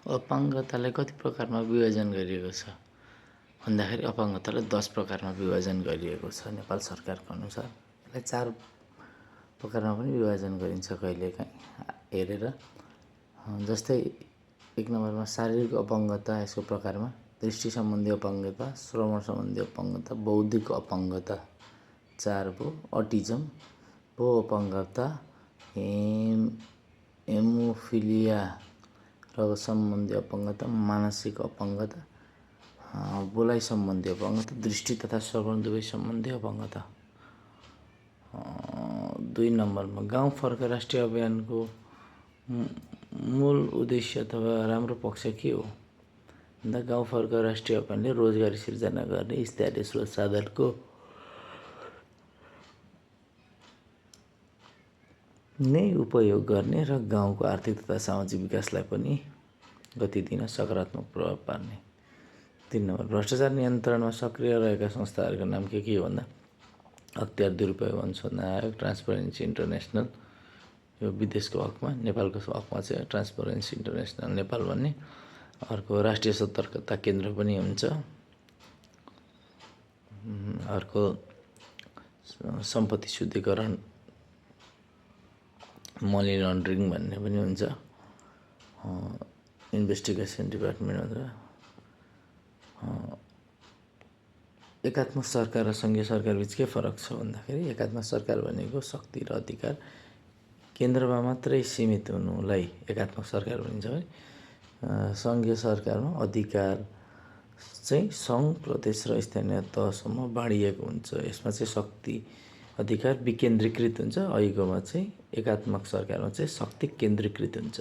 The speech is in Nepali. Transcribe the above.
अपाङ्गतालाई कति प्रकारमा विभाजन गरिएको छ भन्दाखेरि अपाङ्गतालाई 10 प्रकारमा विभाजन गरिएको छ नेपाल सरकारको अनुसार। यसलाई 4 प्रकारमा पनि विभाजन गरिन्छ कहिलेकाहीँ हेरेर। जस्तै 1 नम्बरमा शारीरिक अपाङ्गता यसको प्रकारमा, दृष्टि सम्बन्धी अपाङ्गता, श्रवण सम्बन्धी अपाङ्गता, बौद्धिक अपाङ्गता 4 भयो, अटिजम, भो अपाङ्गता, हेमोफिलिया रगत सम्बन्धी अपाङ्गता, मानसिक अपाङ्गता, बोलाइ सम्बन्धी अपाङ्गता, दृष्टि तथा श्रवण दुवै सम्बन्धी अपाङ्गता। 2 नम्बरमा गाउँ फर्क राष्ट्रिय अभियानको मूल उद्देश्य अथवा राम्रो पक्ष के हो भन्दा गाउँ फर्क राष्ट्रिय अभियानले रोजगारी सिर्जना गर्ने स्थानीय स्रोत साधनको नै उपयोग गर्ने र गाउँको आर्थिक तथा सामाजिक विकासलाई पनि गति दिन सकारात्मक प्रभाव पार्ने। 3 नम्बर भ्रष्टाचार नियन्त्रणमा सक्रिय रहेका संस्थाहरूका नाम के हो भन्दा अख्तियार दुरुपयोग अनुसन्धान आयोग, ट्रान्सपरेन्सी इन्टरनेसनल, यो विदेशको हकमा, नेपालको हकमा चाहिँ ट्रान्सपरेन्सी इन्टरनेसनल नेपाल भन्ने। अर्को राष्ट्रिय सतर्कता केन्द्र पनि हुन्छ। अर्को सम्पत्ति शुद्धिकरण मनी लन्ड्रिङ भन्ने पनि हुन्छ, इन्भेस्टिगेसन डिपार्टमेन्ट। एकात्मक सरकार र सङ्घीय सरकार बीच के फरक छ भन्दाखेरि एकात्मक सरकार भनेको शक्ति र अधिकार केन्द्रमा मात्रै सीमित हुनुलाई एकात्मक सरकार भनिन्छ भने सङ्घीय सरकारमा अधिकार चाहिँ सङ्घ, प्रदेश र स्थानीय तहसम्म बाँडिएको हुन्छ। यसमा चाहिँ शक्ति अधिकार विकेन्द्रीकृत हुन्छ। अहिलेकोमा चाहिँ एकात्मक सरकारमा चाहिँ शक्ति केन्द्रीकृत हुन्छ।